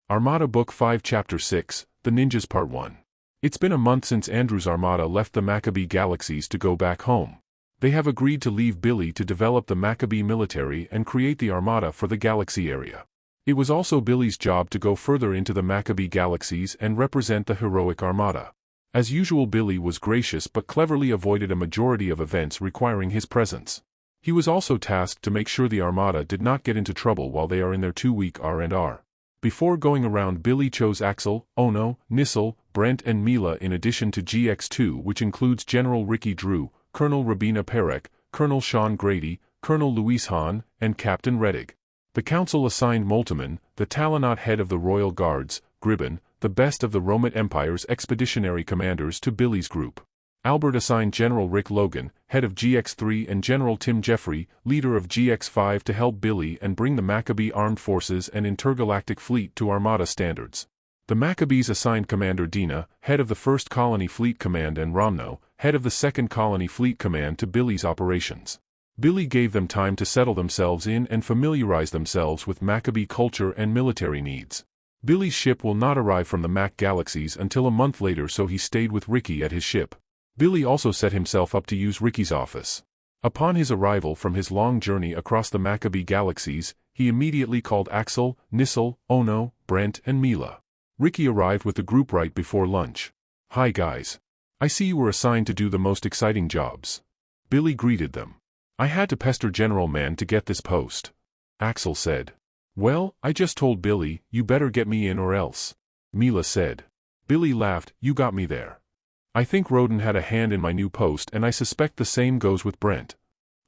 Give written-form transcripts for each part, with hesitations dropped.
Armada Book 5 Chapter 6, The Ninjas Part 1. It's been a month since Andrew's Armada left the Maccabee galaxies to go back home. They have agreed to leave Billy to develop the Maccabee military and create the Armada for the galaxy area. It was also Billy's job to go further into the Maccabee galaxies and represent the heroic Armada. As usual, Billy was gracious but cleverly avoided a majority of events requiring his presence. He was also tasked to make sure the Armada did not get into trouble while they are in their 2-week R&R. Before going around, Billy chose Axel, Ono, Nissel, Brent and Mila in addition to GX2, which includes General Ricky Drew, Colonel Rabina Perek, Colonel Sean Grady, Colonel Luis Hahn, and Captain Redig. The council assigned Moltemann, the Talonot head of the Royal Guards, Gribben, the best of the Roman Empire's expeditionary commanders, to Billy's group. Albert assigned General Rick Logan, head of GX3, and General Tim Jeffrey, leader of GX5, to help Billy and bring the Maccabee armed forces and intergalactic fleet to Armada standards. The Maccabees assigned Commander Dina, head of the 1st Colony Fleet Command, and Romno, head of the 2nd Colony Fleet Command, to Billy's operations. Billy gave them time to settle themselves in and familiarize themselves with Maccabee culture and military needs. Billy's ship will not arrive from the Mac galaxies until a month later, so he stayed with Ricky at his ship. Billy also set himself up to use Ricky's office. Upon his arrival from his long journey across the Maccabee galaxies, he immediately called Axel, Nissel, Ono, Brent and Mila. Ricky arrived with the group right before lunch. "Hi guys. I see you were assigned to do the most exciting jobs." Billy greeted them. "I had to pester General Mann to get this post," Axel said. "Well, I just told Billy, you better get me in or else," Mila said. Billy laughed. "You got me there. I think Roden had a hand in my new post, and I suspect the same goes with Brent,"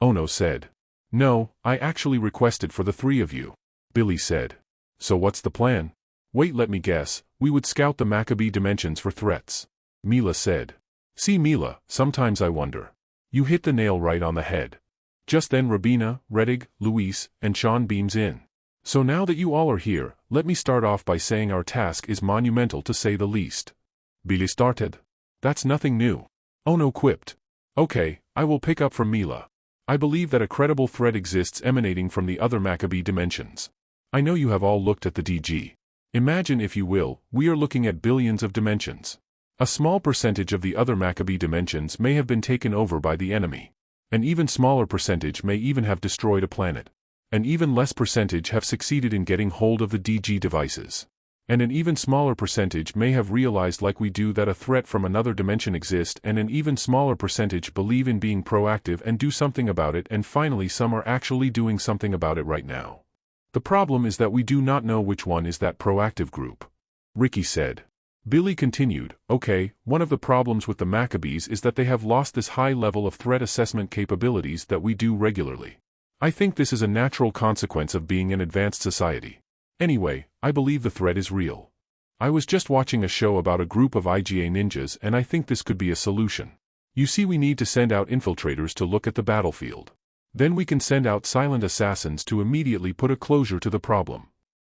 Ono said. "No, I actually requested for the 3 of you," Billy said. "So what's the plan?" "Wait, let me guess. We would scout the Maccabee dimensions for threats," Mila said. "See Mila, sometimes I wonder. You hit the nail right on the head." Just then Rabina, Redig, Luis, and Sean beams in. "So now that you all are here, let me start off by saying our task is monumental, to say the least." Billy started. "That's nothing new," Ono quipped. "Okay, I will pick up from Mila. I believe that a credible threat exists emanating from the other Maccabee dimensions. I know you have all looked at the DG. Imagine, if you will, we are looking at billions of dimensions. A small percentage of the other Maccabee dimensions may have been taken over by the enemy. An even smaller percentage may even have destroyed a planet. An even less percentage have succeeded in getting hold of the DG devices. And an even smaller percentage may have realized, like we do, that a threat from another dimension exists, and an even smaller percentage believe in being proactive and do something about it, and finally some are actually doing something about it right now. The problem is that we do not know which one is that proactive group," Ricky said. Billy continued, "Okay, one of the problems with the Maccabees is that they have lost this high level of threat assessment capabilities that we do regularly. I think this is a natural consequence of being an advanced society. Anyway, I believe the threat is real. I was just watching a show about a group of IGA ninjas, and I think this could be a solution. You see, we need to send out infiltrators to look at the battlefield. Then we can send out silent assassins to immediately put a closure to the problem,"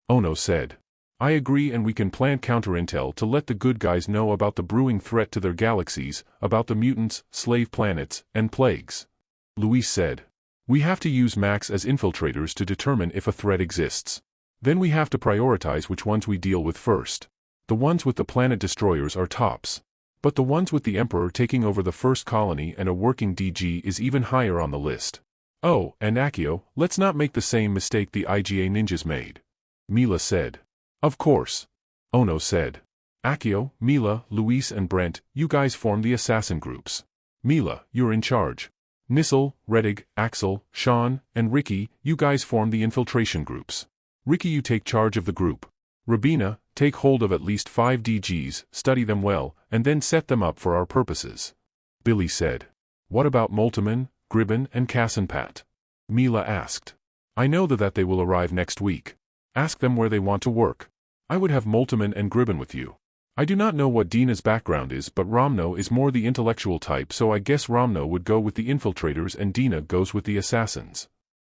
Ono said. "I agree, and we can plant counterintel to let the good guys know about the brewing threat to their galaxies, about the mutants, slave planets, and plagues," Luis said. "We have to use Max as infiltrators to determine if a threat exists. Then we have to prioritize which ones we deal with first. The ones with the planet destroyers are tops. But the ones with the Emperor taking over the 1st colony and a working DG is even higher on the list. Oh, and Akio, let's not make the same mistake the IGA ninjas made," Mila said. "Of course," Ono said. "Akio, Mila, Luis and Brent, you guys form the assassin groups. Mila, you're in charge. Nissel, Redig, Axel, Sean, and Ricky, you guys form the infiltration groups. Ricky, you take charge of the group. Rabina, take hold of at least 5 DGs, study them well, and then set them up for our purposes," Billy said. "What about Moltemann, Gribben and Cassenpat?" Mila asked. "I know that they will arrive next week. Ask them where they want to work. I would have Moltemann and Gribben with you. I do not know what Dina's background is, but Romno is more the intellectual type, so I guess Romno would go with the infiltrators and Dina goes with the assassins.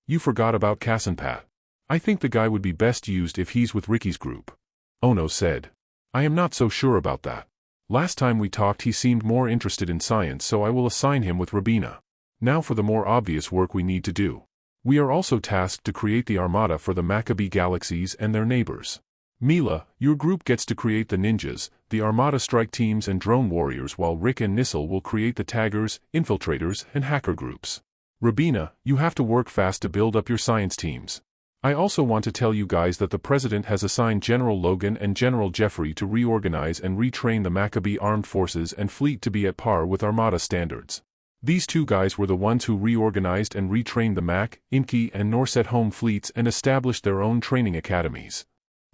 You forgot about Cassenpat. I think the guy would be best used if he's with Ricky's group," Ono said. "I am not so sure about that. Last time we talked he seemed more interested in science, so I will assign him with Rabina. Now for the more obvious work we need to do. We are also tasked to create the Armada for the Maccabee galaxies and their neighbors. Mila, your group gets to create the ninjas, the Armada strike teams and drone warriors, while Rick and Nissel will create the taggers, infiltrators, and hacker groups. Rabina, you have to work fast to build up your science teams. I also want to tell you guys that the President has assigned General Logan and General Jeffrey to reorganize and retrain the Maccabee armed forces and fleet to be at par with Armada standards. These two guys were the ones who reorganized and retrained the Mac, Inky, and Norset home fleets and established their own training academies.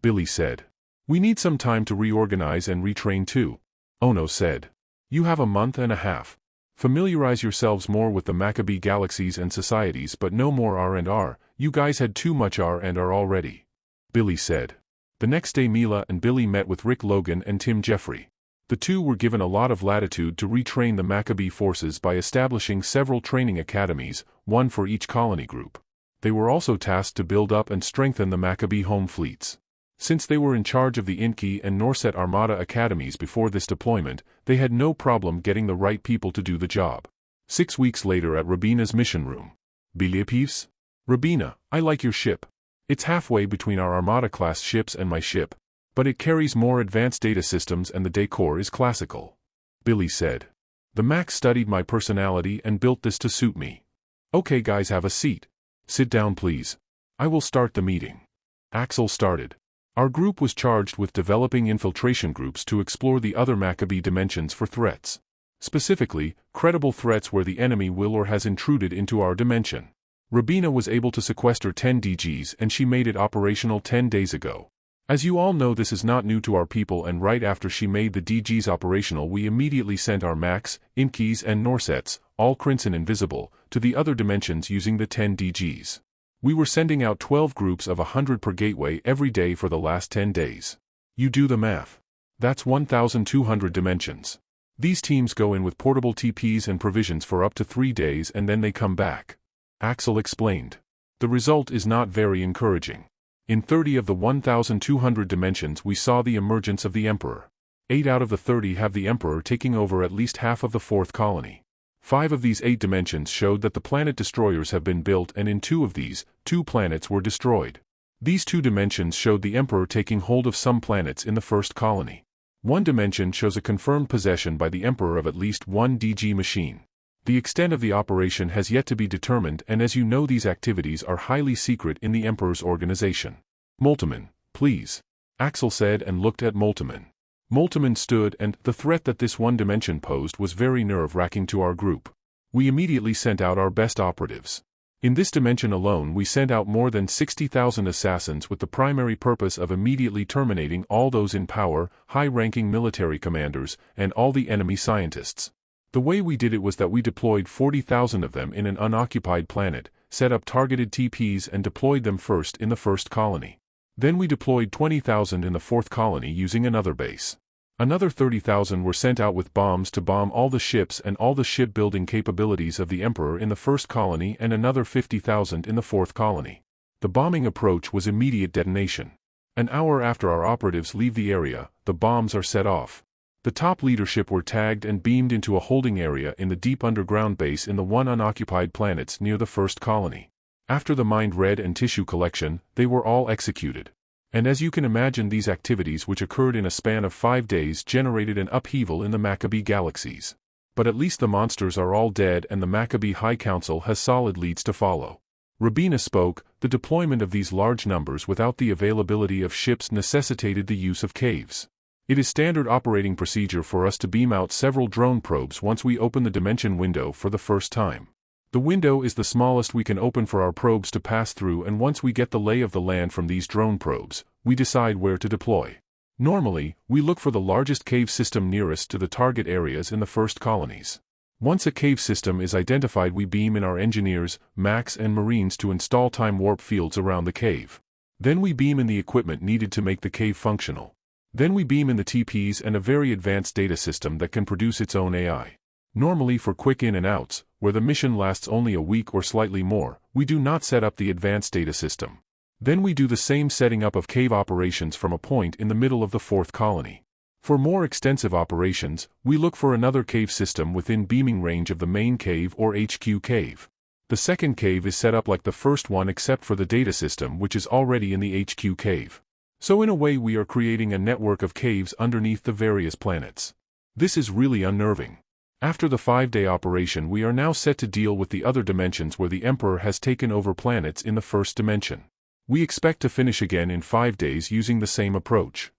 Billy said. We need some time to reorganize and retrain too. Ono said. You have a month and a half. Familiarize yourselves more with the Maccabee galaxies and societies, but no more R&R, you guys had too much R&R already. Billy said. The next day Mila and Billy met with Rick Logan and Tim Jeffrey. The two were given a lot of latitude to retrain the Maccabee forces by establishing several training academies, one for each colony group. They were also tasked to build up and strengthen the Maccabee home fleets. Since they were in charge of the Inky and Norset Armada academies before this deployment, they had no problem getting the right people to do the job. 6 weeks later at Rabina's mission room. Biliapivs? Rabina, I like your ship. It's halfway between our Armada-class ships and my ship, but it carries more advanced data systems and the decor is classical. Billy said. The Mac studied my personality and built this to suit me. Okay guys, have a seat. Sit down please. I will start the meeting. Axel started. Our group was charged with developing infiltration groups to explore the other Maccabee dimensions for threats. Specifically, credible threats where the enemy will or has intruded into our dimension. Rabina was able to sequester 10 DGs and she made it operational 10 days ago. As you all know, this is not new to our people, and right after she made the DGs operational we immediately sent our Macs, Inkies and Norsets, all Crimson Invisible, to the other dimensions using the 10 DGs. We were sending out 12 groups of 100 per gateway every day for the last 10 days. You do the math. That's 1,200 dimensions. These teams go in with portable TPs and provisions for up to 3 days and then they come back. Axel explained. The result is not very encouraging. In 30 of the 1,200 dimensions we saw the emergence of the Emperor. 8 out of the 30 have the Emperor taking over at least half of the 4th colony. 5 of these 8 dimensions showed that the planet destroyers have been built, and in 2 of these, 2 planets were destroyed. These 2 dimensions showed the Emperor taking hold of some planets in the 1st colony. 1 dimension shows a confirmed possession by the Emperor of at least 1 DG machine. The extent of the operation has yet to be determined, and as you know these activities are highly secret in the Emperor's organization. Moltemann, please. Axel said and looked at Moltemann. Moltemann stood, and the threat that this 1 dimension posed was very nerve-wracking to our group. We immediately sent out our best operatives. In this dimension alone we sent out more than 60,000 assassins with the primary purpose of immediately terminating all those in power, high-ranking military commanders, and all the enemy scientists. The way we did it was that we deployed 40,000 of them in an unoccupied planet, set up targeted TPs and deployed them first in the 1st colony. Then we deployed 20,000 in the 4th colony using another base. Another 30,000 were sent out with bombs to bomb all the ships and all the shipbuilding capabilities of the Emperor in the 1st colony, and another 50,000 in the 4th colony. The bombing approach was immediate detonation. An hour after our operatives leave the area, the bombs are set off. The top leadership were tagged and beamed into a holding area in the deep underground base in the 1 unoccupied planets near the 1st colony. After the mind read and tissue collection, they were all executed. And as you can imagine, these activities, which occurred in a span of 5 days, generated an upheaval in the Maccabee galaxies. But at least the monsters are all dead and the Maccabee High Council has solid leads to follow. Rabina spoke. The deployment of these large numbers without the availability of ships necessitated the use of caves. It is standard operating procedure for us to beam out several drone probes once we open the dimension window for the first time. The window is the smallest we can open for our probes to pass through, and once we get the lay of the land from these drone probes, we decide where to deploy. Normally, we look for the largest cave system nearest to the target areas in the 1st colonies. Once a cave system is identified, we beam in our engineers, Macs and Marines to install time warp fields around the cave. Then we beam in the equipment needed to make the cave functional. Then we beam in the TPs and a very advanced data system that can produce its own AI. Normally for quick in and outs, where the mission lasts only a week or slightly more, we do not set up the advanced data system. Then we do the same setting up of cave operations from a point in the middle of the 4th colony. For more extensive operations, we look for another cave system within beaming range of the main cave or HQ cave. The second cave is set up like the first one except for the data system, which is already in the HQ cave. So in a way we are creating a network of caves underneath the various planets. This is really unnerving. After the 5-day operation we are now set to deal with the other dimensions where the Emperor has taken over planets in the first dimension. We expect to finish again in 5 days using the same approach.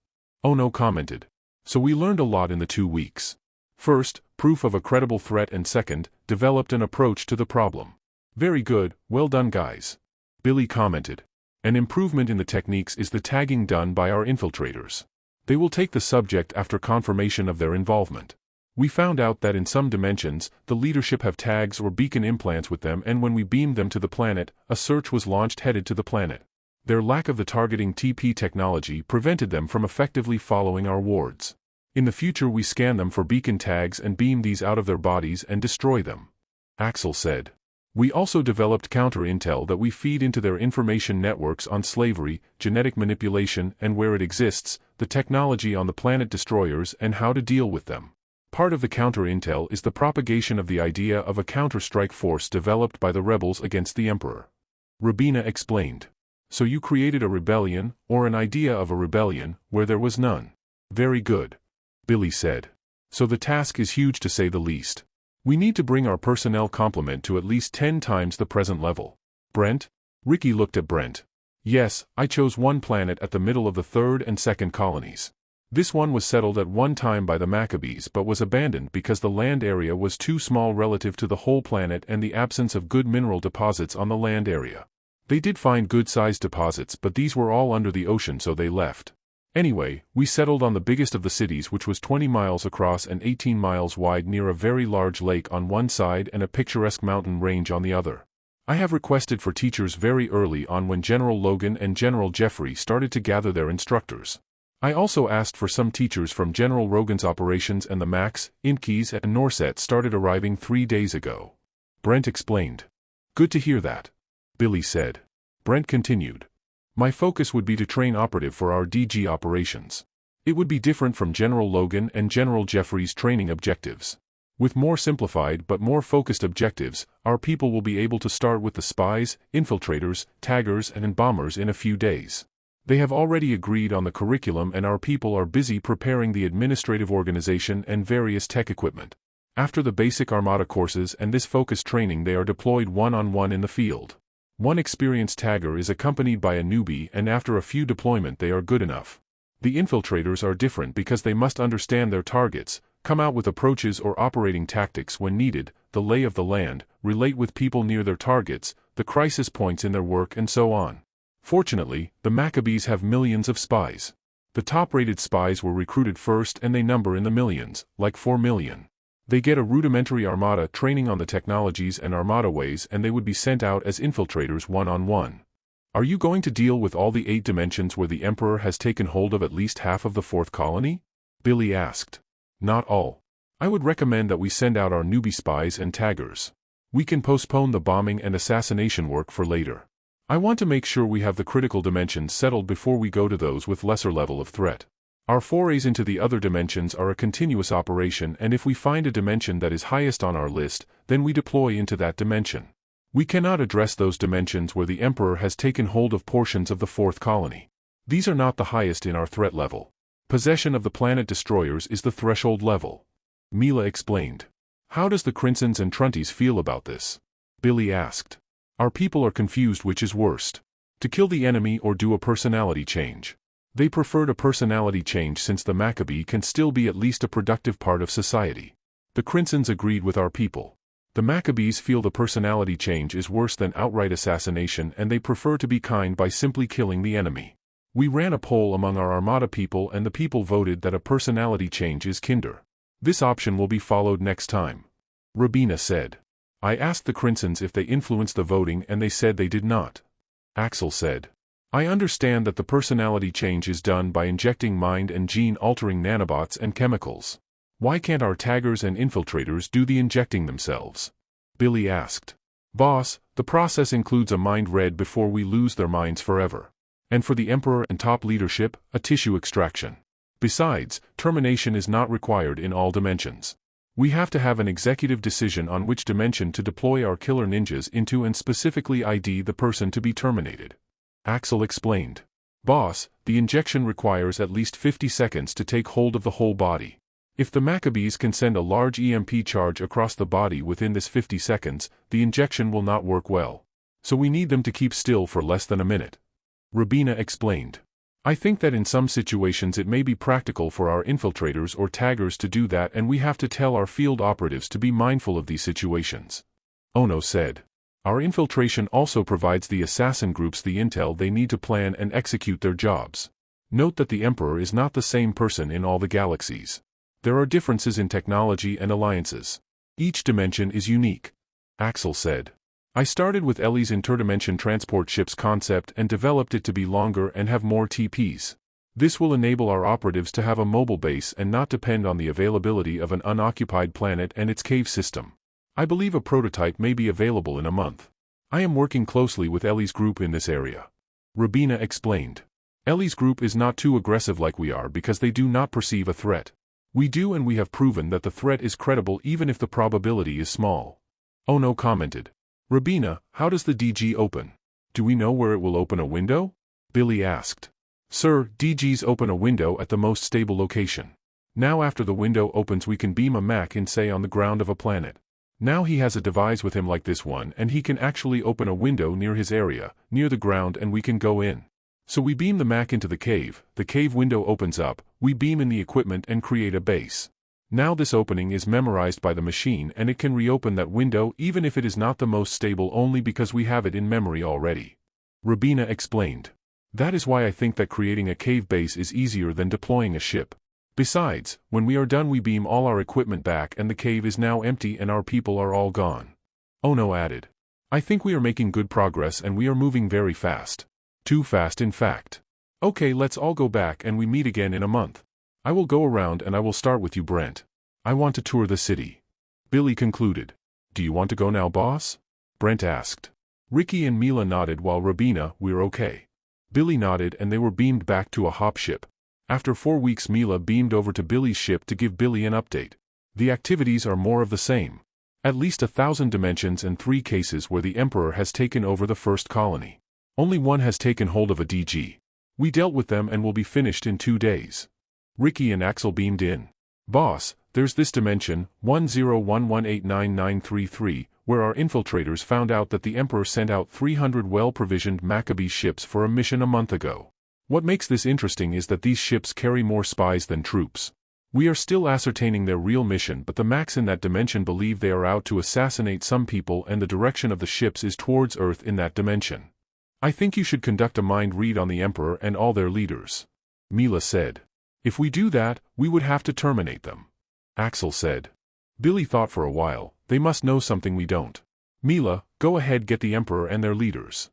Ono commented. So we learned a lot in the 2 weeks. First, proof of a credible threat, and second, developed an approach to the problem. Very good, well done guys. Billy commented. An improvement in the techniques is the tagging done by our infiltrators. They will take the subject after confirmation of their involvement. We found out that in some dimensions, the leadership have tags or beacon implants with them, and when we beamed them to the planet, a search was launched headed to the planet. Their lack of the targeting TP technology prevented them from effectively following our wards. In the future we scan them for beacon tags and beam these out of their bodies and destroy them. Axel said. We also developed counter-intel that we feed into their information networks on slavery, genetic manipulation and where it exists, the technology on the planet destroyers and how to deal with them. Part of the counter-intel is the propagation of the idea of a counter-strike force developed by the rebels against the Emperor. Rabina explained. So you created a rebellion, or an idea of a rebellion, where there was none. Very good. Billy said. So the task is huge to say the least. We need to bring our personnel complement to at least 10 times the present level. Brent? Ricky looked at Brent. Yes, I chose one planet at the middle of the 3rd and 2nd colonies. This one was settled at one time by the Maccabees but was abandoned because the land area was too small relative to the whole planet and the absence of good mineral deposits on the land area. They did find good-sized deposits but these were all under the ocean so they left. Anyway, we settled on the biggest of the cities which was 20 miles across and 18 miles wide near a very large lake on one side and a picturesque mountain range on the other. I have requested for teachers very early on when General Logan and General Jeffrey started to gather their instructors. I also asked for some teachers from General Rogan's operations and the Max, Imkis and Norset started arriving 3 days ago. Brent explained. Good to hear that. Billy said. Brent continued. My focus would be to train operative for our DG operations. It would be different from General Logan and General Jeffrey's training objectives. With more simplified but more focused objectives, our people will be able to start with the spies, infiltrators, taggers and bombers in a few days. They have already agreed on the curriculum and our people are busy preparing the administrative organization and various tech equipment. After the basic Armada courses and this focused training they are deployed one-on-one in the field. One experienced tagger is accompanied by a newbie and after a few deployment they are good enough. The infiltrators are different because they must understand their targets, come out with approaches or operating tactics when needed, the lay of the land, relate with people near their targets, the crisis points in their work and so on. Fortunately, the Maccabees have millions of spies. The top-rated spies were recruited first and they number in the millions, like 4 million. They get a rudimentary Armada training on the technologies and Armada ways and they would be sent out as infiltrators one-on-one. Are you going to deal with all the 8 dimensions where the Emperor has taken hold of at least half of the 4th colony? Billy asked. Not all. I would recommend that we send out our newbie spies and taggers. We can postpone the bombing and assassination work for later. I want to make sure we have the critical dimensions settled before we go to those with lesser level of threat. Our forays into the other dimensions are a continuous operation and if we find a dimension that is highest on our list, then we deploy into that dimension. We cannot address those dimensions where the Emperor has taken hold of portions of the 4th colony. These are not the highest in our threat level. Possession of the planet destroyers is the threshold level. Mila explained. How does the Crinsons and Trunties feel about this? Billy asked. Our people are confused which is worst. To kill the enemy or do a personality change. They preferred a personality change since the Maccabee can still be at least a productive part of society. The Crinsons agreed with our people. The Maccabees feel the personality change is worse than outright assassination and they prefer to be kind by simply killing the enemy. We ran a poll among our Armada people and the people voted that a personality change is kinder. This option will be followed next time. Rabina said. I asked the Crinsons if they influenced the voting and they said they did not. Axel said. I understand that the personality change is done by injecting mind and gene-altering nanobots and chemicals. Why can't our taggers and infiltrators do the injecting themselves? Billy asked. Boss, the process includes a mind read before we lose their minds forever. And for the Emperor and top leadership, a tissue extraction. Besides, termination is not required in all dimensions. We have to have an executive decision on which dimension to deploy our killer ninjas into and specifically ID the person to be terminated. Axel explained. Boss, the injection requires at least 50 seconds to take hold of the whole body. If the Maccabees can send a large EMP charge across the body within this 50 seconds, the injection will not work well. So we need them to keep still for less than a minute. Rabina explained. I think that in some situations it may be practical for our infiltrators or taggers to do that, and we have to tell our field operatives to be mindful of these situations. Ono said. Our infiltration also provides the assassin groups the intel they need to plan and execute their jobs. Note that the Emperor is not the same person in all the galaxies. There are differences in technology and alliances. Each dimension is unique. Axel said. I started with Ellie's interdimension transport ships concept and developed it to be longer and have more TPs. This will enable our operatives to have a mobile base and not depend on the availability of an unoccupied planet and its cave system. I believe a prototype may be available in a month. I am working closely with Ellie's group in this area. Rabina explained. Ellie's group is not too aggressive like we are because they do not perceive a threat. We do, and we have proven that the threat is credible even if the probability is small. Ono commented. Rabina, how does the DG open? Do we know where it will open a window? Billy asked. Sir, DGs open a window at the most stable location. Now after the window opens we can beam a Mac in, say, on the ground of a planet. Now he has a device with him like this one, and he can actually open a window near his area, near the ground, and we can go in. So we beam the Mac into the cave window opens up, we beam in the equipment and create a base. Now this opening is memorized by the machine and it can reopen that window even if it is not the most stable, only because we have it in memory already. Rabina explained. That is why I think that creating a cave base is easier than deploying a ship. Besides, when we are done we beam all our equipment back and the cave is now empty and our people are all gone. Ono added. I think we are making good progress and we are moving very fast. Too fast in fact. Okay, let's all go back and we meet again in a month. I will go around and I will start with you, Brent. I want to tour the city. Billy concluded. Do you want to go now, boss? Brent asked. Ricky and Mila nodded while Rabina, we're okay. Billy nodded and they were beamed back to a hop ship. After 4 weeks Mila beamed over to Billy's ship to give Billy an update. The activities are more of the same. At least 1,000 dimensions and 3 cases where the Emperor has taken over the first colony. Only one has taken hold of a DG. We dealt with them and will be finished in 2 days. Ricky and Axel beamed in. Boss, there's this dimension, 1011899933, where our infiltrators found out that the Emperor sent out 300 well-provisioned Maccabee ships for a mission a month ago. What makes this interesting is that these ships carry more spies than troops. We are still ascertaining their real mission, but the Macs in that dimension believe they are out to assassinate some people and the direction of the ships is towards Earth in that dimension. I think you should conduct a mind read on the Emperor and all their leaders. Mila said. If we do that, we would have to terminate them. Axel said. Billy thought for a while, they must know something we don't. Mila, go ahead, get the Emperor and their leaders.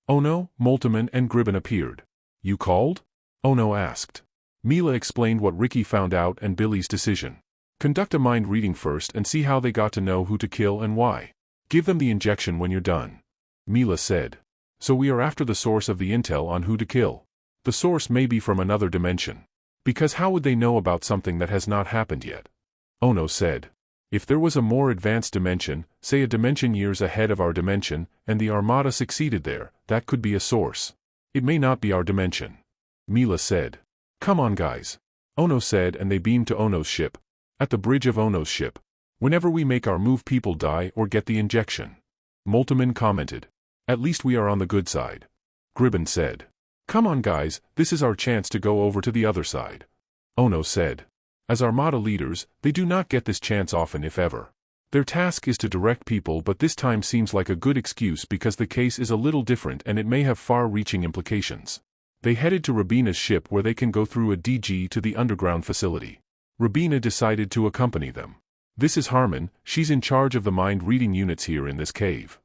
Ono, Moltemann and Gribben appeared. You called? Ono asked. Mila explained what Ricky found out and Billy's decision. Conduct a mind reading first and see how they got to know who to kill and why. Give them the injection when you're done. Mila said. So we are after the source of the intel on who to kill. The source may be from another dimension. Because how would they know about something that has not happened yet? Ono said. If there was a more advanced dimension, say a dimension years ahead of our dimension, and the Armada succeeded there, that could be a source. It may not be our dimension. Mila said. Come on guys. Ono said, and they beamed to Ono's ship. At the bridge of Ono's ship. Whenever we make our move people die or get the injection. Moltemann commented. At least we are on the good side. Gribben said. Come on guys, this is our chance to go over to the other side. Ono said. As Armada leaders, they do not get this chance often if ever. Their task is to direct people, but this time seems like a good excuse because the case is a little different and it may have far-reaching implications. They headed to Rabina's ship where they can go through a DG to the underground facility. Rabina decided to accompany them. This is Harmon, she's in charge of the mind-reading units here in this cave.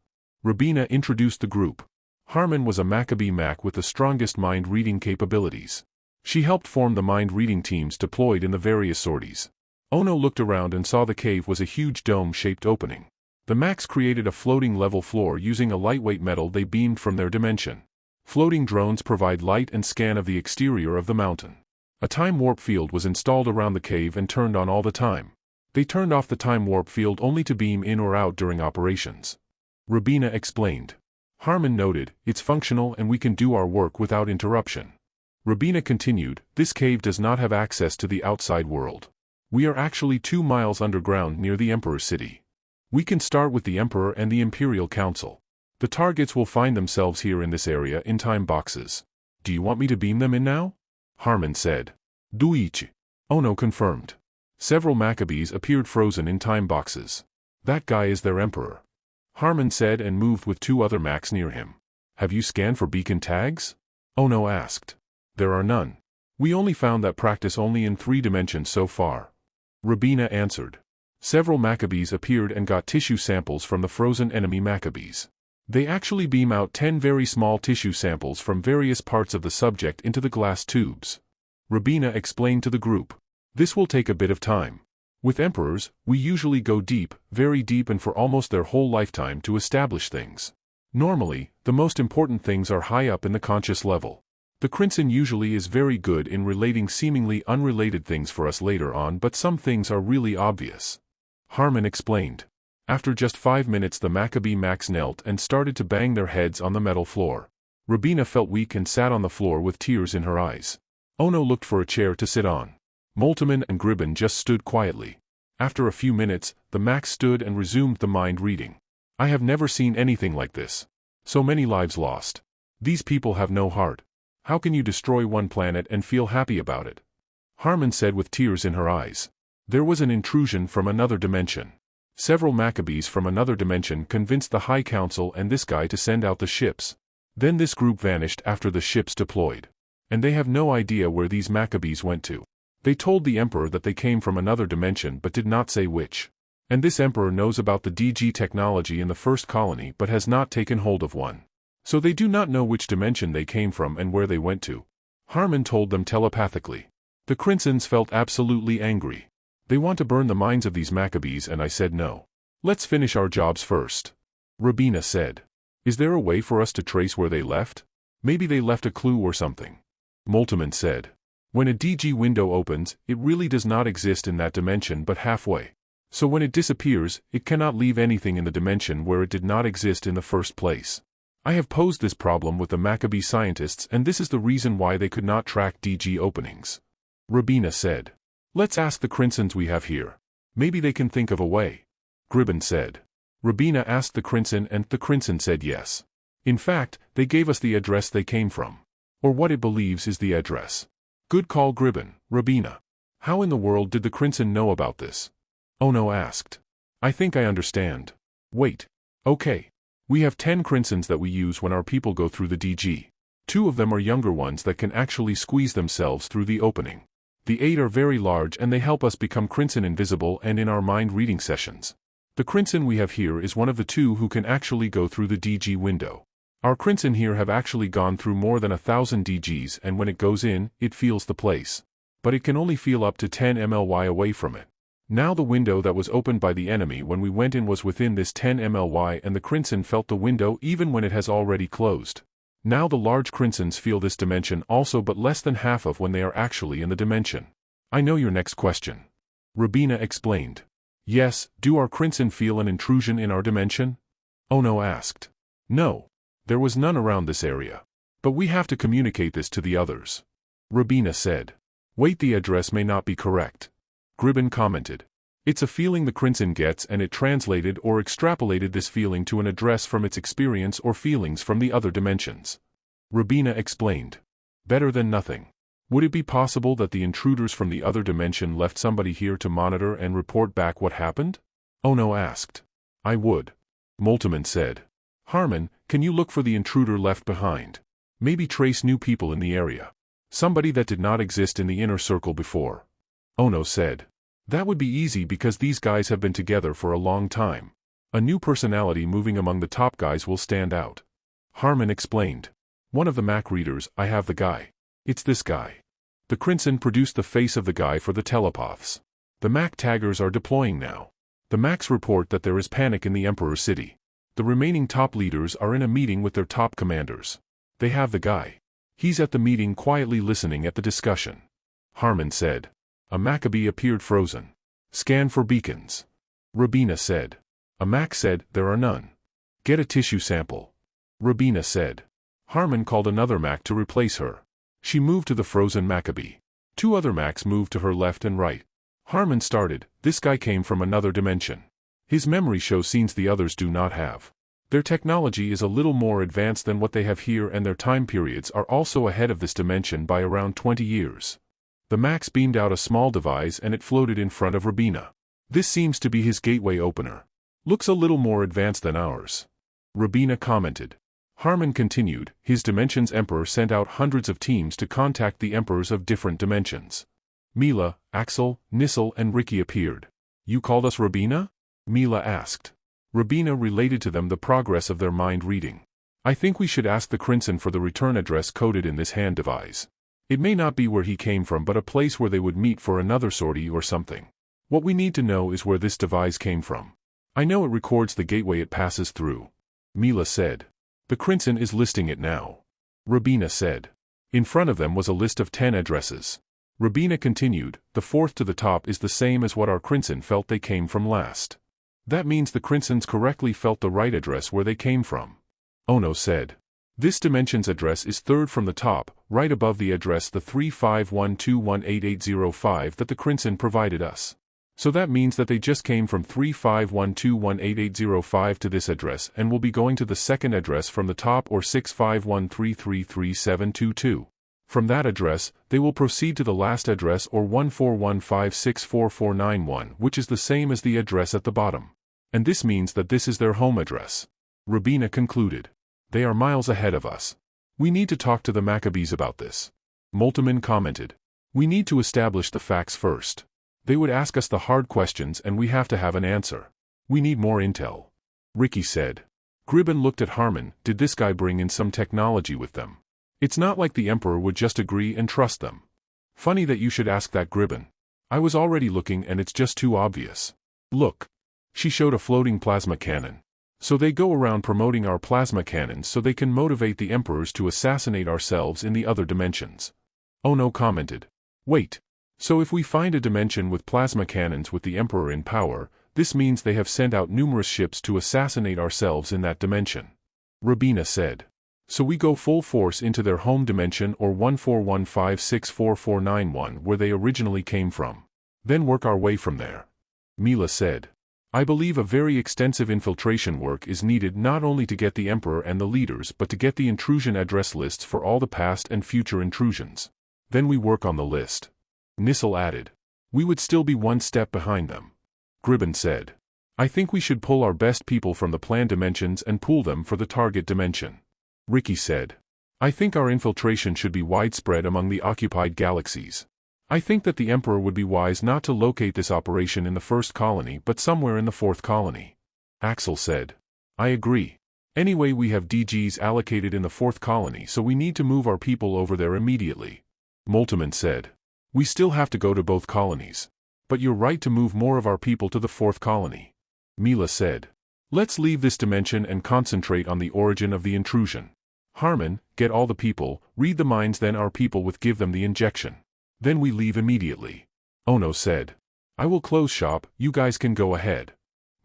Rabina introduced the group. Harmon was a Maccabee Mac with the strongest mind-reading capabilities. She helped form the mind-reading teams deployed in the various sorties. Ono looked around and saw the cave was a huge dome-shaped opening. The Macs created a floating level floor using a lightweight metal they beamed from their dimension. Floating drones provide light and scan of the exterior of the mountain. A time warp field was installed around the cave and turned on all the time. They turned off the time warp field only to beam in or out during operations. Rabina explained. Harmon noted, it's functional and we can do our work without interruption. Rabina continued, this cave does not have access to the outside world. We are actually 2 miles underground near the Emperor's city. We can start with the Emperor and the Imperial Council. The targets will find themselves here in this area in time boxes. Do you want me to beam them in now? Harmon said. Duichi. Ono confirmed. Several Maccabees appeared frozen in time boxes. That guy is their Emperor. Harmon said and moved with 2 other Macs near him. Have you scanned for beacon tags? Ono asked. There are none. We only found that practice only in 3 dimensions so far. Rabina answered. Several Maccabees appeared and got tissue samples from the frozen enemy Maccabees. They actually beam out 10 very small tissue samples from various parts of the subject into the glass tubes. Rabina explained to the group. This will take a bit of time. With emperors, we usually go deep, very deep and for almost their whole lifetime to establish things. Normally, the most important things are high up in the conscious level. The Crimson usually is very good in relating seemingly unrelated things for us later on, but some things are really obvious. Harmon explained. After just 5 minutes the Maccabee Macs knelt and started to bang their heads on the metal floor. Rabina felt weak and sat on the floor with tears in her eyes. Ono looked for a chair to sit on. Moltmann and Gribben just stood quietly. After a few minutes, the Macs stood and resumed the mind reading. I have never seen anything like this. So many lives lost. These people have no heart. How can you destroy one planet and feel happy about it? Harmon said with tears in her eyes. There was an intrusion from another dimension. Several Maccabees from another dimension convinced the High Council and this guy to send out the ships. Then this group vanished after the ships deployed. And they have no idea where these Maccabees went to. They told the Emperor that they came from another dimension but did not say which. And this Emperor knows about the DG technology in the first colony but has not taken hold of one. So they do not know which dimension they came from and where they went to. Harmon told them telepathically. The Crinsons felt absolutely angry. They want to burn the minds of these Maccabees and I said no. Let's finish our jobs first. Rabina said. Is there a way for us to trace where they left? Maybe they left a clue or something. Moltmann said. When a DG window opens, it really does not exist in that dimension but halfway. So when it disappears, it cannot leave anything in the dimension where it did not exist in the first place. I have posed this problem with the Maccabee scientists and this is the reason why they could not track DG openings. Rabina said. Let's ask the Crinsons we have here. Maybe they can think of a way. Gribben said. Rabina asked the Crinson and the Crinson said yes. In fact, they gave us the address they came from. Or what it believes is the address. Good call Gribben, Rabina. How in the world did the Crinson know about this? Ono asked. I think I understand. Wait. Okay. We have 10 Crinsons that we use when our people go through the DG. 2 of them are younger ones that can actually squeeze themselves through the opening. The 8 are very large and they help us become Crinson invisible and in our mind reading sessions. The Crinson we have here is one of the 2 who can actually go through the DG window. Our Crinson here have actually gone through more than 1,000 DGs and when it goes in, it feels the place. But it can only feel up to 10 MLY away from it. Now the window that was opened by the enemy when we went in was within this 10 MLY and the Crinson felt the window even when it has already closed. Now the large Crinsons feel this dimension also but less than half of when they are actually in the dimension. I know your next question. Rabina explained. Yes, do our Crinson feel an intrusion in our dimension? Ono asked. No. There was none around this area. But we have to communicate this to the others. Rabina said. Wait, the address may not be correct. Gribben commented. It's a feeling the Crinson gets and it translated or extrapolated this feeling to an address from its experience or feelings from the other dimensions. Rabina explained. Better than nothing. Would it be possible that the intruders from the other dimension left somebody here to monitor and report back what happened? Ono asked. I would. Moltmann said. Harmon, can you look for the intruder left behind? Maybe trace new people in the area. Somebody that did not exist in the inner circle before. Ono said. That would be easy because these guys have been together for a long time. A new personality moving among the top guys will stand out. Harmon explained. One of the Mac readers, I have the guy. It's this guy. The Crinson produced the face of the guy for the telepaths. The Mac taggers are deploying now. The Macs report that there is panic in the Emperor's city. The remaining top leaders are in a meeting with their top commanders. They have the guy. He's at the meeting quietly listening at the discussion. Harmon said. A Maccabee appeared frozen. Scan for beacons. Rabina said. A Mac said, there are none. Get a tissue sample. Rabina said. Harmon called another Mac to replace her. She moved to the frozen Maccabee. 2 other Macs moved to her left and right. Harmon started. This guy came from another dimension. His memory shows scenes the others do not have. Their technology is a little more advanced than what they have here, and their time periods are also ahead of this dimension by around 20 years. The Max beamed out a small device and it floated in front of Rabina. This seems to be his gateway opener. Looks a little more advanced than ours. Rabina commented. Harmon continued, his dimension's emperor sent out hundreds of teams to contact the emperors of different dimensions. Mila, Axel, Nissel and Ricky appeared. You called us Rabina? Mila asked. Rabina related to them the progress of their mind reading. I think we should ask the Crimson for the return address coded in this hand device. It may not be where he came from, but a place where they would meet for another sortie or something. What we need to know is where this device came from. I know it records the gateway it passes through. Mila said. The Crimson is listing it now. Rabina said. In front of them was a list of 10 addresses. Rabina continued, the 4th to the top is the same as what our Crimson felt they came from last. That means the Crimsons correctly felt the right address where they came from. Ono said. This dimension's address is 3rd from the top, right above the address the 351218805 that the Crimson provided us. So that means that they just came from 351218805 to this address and will be going to the second address from the top, or 651333722. From that address, they will proceed to the last address, or 141564491, which is the same as the address at the bottom. And this means that this is their home address. Rabina concluded. They are miles ahead of us. We need to talk to the Maccabees about this. Moltemann commented. We need to establish the facts first. They would ask us the hard questions and we have to have an answer. We need more intel. Ricky said. Gribben looked at Harmon. Did this guy bring in some technology with them? It's not like the Emperor would just agree and trust them. Funny that you should ask that, Gribben. I was already looking and it's just too obvious. Look. She showed a floating plasma cannon. So they go around promoting our plasma cannons so they can motivate the Emperors to assassinate ourselves in the other dimensions. Ono commented. Wait. So if we find a dimension with plasma cannons with the Emperor in power, this means they have sent out numerous ships to assassinate ourselves in that dimension. Rabina said. So we go full force into their home dimension, or 141564491, where they originally came from. Then work our way from there. Mila said. I believe a very extensive infiltration work is needed, not only to get the Emperor and the leaders, but to get the intrusion address lists for all the past and future intrusions. Then we work on the list. Nissel added. We would still be one step behind them. Gribben said. I think we should pull our best people from the planned dimensions and pool them for the target dimension. Ricky said. I think our infiltration should be widespread among the occupied galaxies. I think that the Emperor would be wise not to locate this operation in the 1st colony but somewhere in the 4th colony. Axel said. I agree. Anyway, we have DGs allocated in the 4th colony, so we need to move our people over there immediately. Moltemann said. We still have to go to both colonies. But you're right to move more of our people to the 4th colony. Mila said. Let's leave this dimension and concentrate on the origin of the intrusion. Harmon, get all the people, read the minds, then our people with give them the injection. Then we leave immediately. Ono said. I will close shop, you guys can go ahead.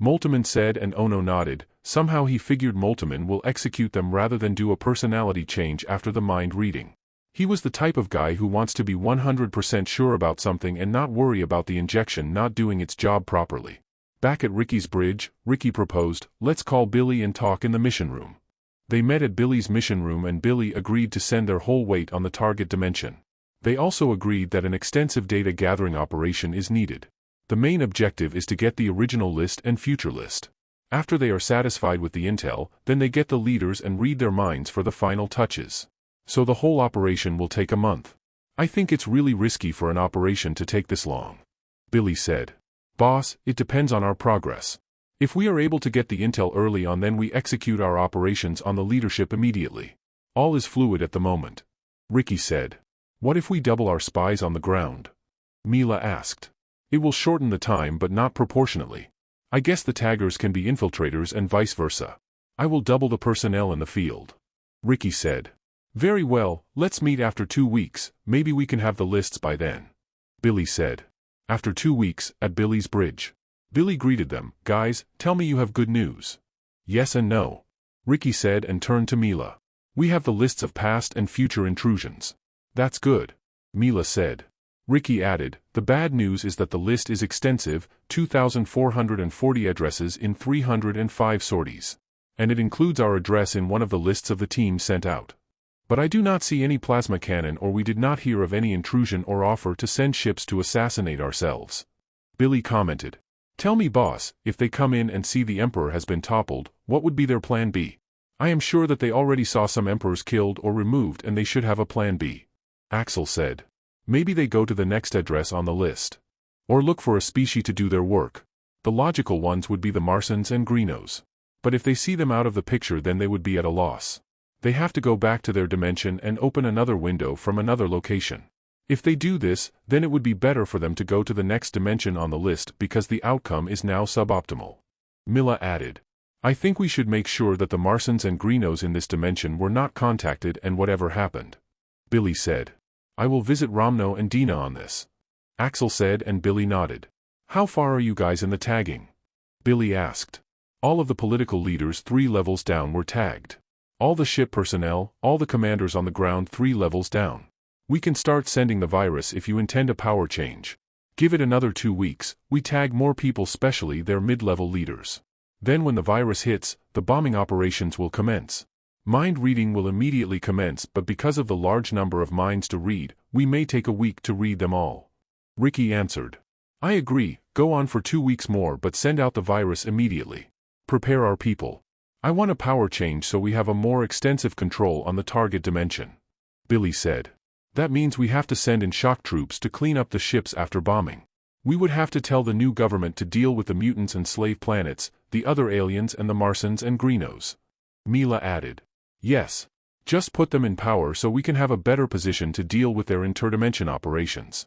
Moltemann said, and Ono nodded. Somehow he figured Moltemann will execute them rather than do a personality change after the mind reading. He was the type of guy who wants to be 100% sure about something and not worry about the injection not doing its job properly. Back at Ricky's bridge, Ricky proposed, let's call Billy and talk in the mission room. They met at Billy's mission room and Billy agreed to send their whole weight on the target dimension. They also agreed that an extensive data gathering operation is needed. The main objective is to get the original list and future list. After they are satisfied with the intel, then they get the leaders and read their minds for the final touches. So the whole operation will take a month. I think it's really risky for an operation to take this long. Billy said. Boss, it depends on our progress. If we are able to get the intel early on, then we execute our operations on the leadership immediately. All is fluid at the moment. Ricky said. What if we double our spies on the ground? Mila asked. It will shorten the time but not proportionately. I guess the taggers can be infiltrators and vice versa. I will double the personnel in the field. Ricky said. Very well, let's meet after 2 weeks, maybe we can have the lists by then. Billy said. After 2 weeks, at Billy's bridge. Billy greeted them. Guys, tell me you have good news. Yes and no. Ricky said and turned to Mila. We have the lists of past and future intrusions. That's good, Mila said. Ricky added, the bad news is that the list is extensive, 2,440 addresses in 305 sorties. And it includes our address in one of the lists of the team sent out. But I do not see any plasma cannon, or we did not hear of any intrusion or offer to send ships to assassinate ourselves. Billy commented. Tell me, boss, if they come in and see the Emperor has been toppled, what would be their plan B? I am sure that they already saw some Emperors killed or removed, and they should have a plan B. Axel said. Maybe they go to the next address on the list. Or look for a species to do their work. The logical ones would be the Martians and Greenos. But if they see them out of the picture, then they would be at a loss. They have to go back to their dimension and open another window from another location. If they do this, then it would be better for them to go to the next dimension on the list because the outcome is now suboptimal. Mila added. I think we should make sure that the Martians and Greenos in this dimension were not contacted and whatever happened. Billy said. I will visit Romno and Dina on this. Axel said, and Billy nodded. How far are you guys in the tagging? Billy asked. All of the political leaders 3 levels down were tagged. All the ship personnel, all the commanders on the ground 3 levels down. We can start sending the virus if you intend a power change. Give it another 2 weeks, we tag more people, especially their mid-level leaders. Then when the virus hits, the bombing operations will commence. Mind reading will immediately commence, but because of the large number of minds to read, we may take a week to read them all. Ricky answered. I agree, go on for 2 weeks more, but send out the virus immediately. Prepare our people. I want a power change so we have a more extensive control on the target dimension. Billy said. That means we have to send in shock troops to clean up the ships after bombing. We would have to tell the new government to deal with the mutants and slave planets, the other aliens and the Martians and Greenos. Mila added. Yes. Just put them in power so we can have a better position to deal with their interdimension operations.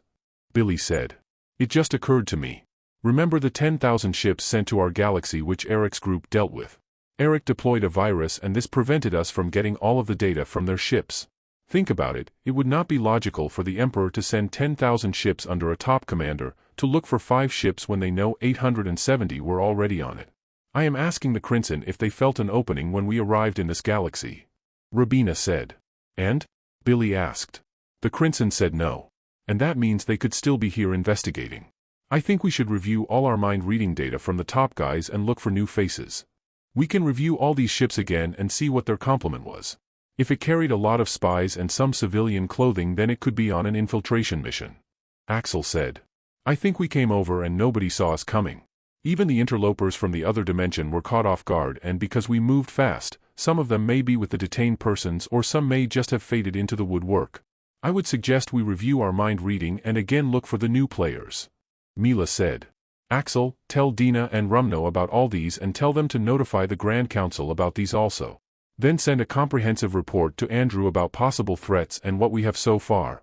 Billy said. It just occurred to me. Remember the 10,000 ships sent to our galaxy which Eric's group dealt with? Eric deployed a virus, and this prevented us from getting all of the data from their ships. Think about it, it would not be logical for the Emperor to send 10,000 ships under a top commander to look for 5 ships when they know 870 were already on it. I am asking the Crimson if they felt an opening when we arrived in this galaxy. Rabina said. And? Billy asked. The Crimson said no. And that means they could still be here investigating. I think we should review all our mind-reading data from the top guys and look for new faces. We can review all these ships again and see what their complement was. If it carried a lot of spies and some civilian clothing, then it could be on an infiltration mission. Axel said. I think we came over and nobody saw us coming. Even the interlopers from the other dimension were caught off guard, and because we moved fast, some of them may be with the detained persons or some may just have faded into the woodwork. I would suggest we review our mind reading and again look for the new players. Mila said. Axel, tell Dina and Romno about all these and tell them to notify the Grand Council about these also. Then send a comprehensive report to Andrew about possible threats and what we have so far.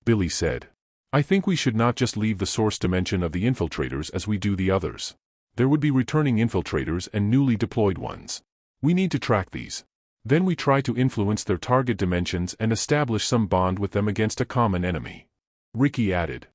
Billy said. I think we should not just leave the source dimension of the infiltrators as we do the others. There would be returning infiltrators and newly deployed ones. We need to track these. Then we try to influence their target dimensions and establish some bond with them against a common enemy. Ricky added.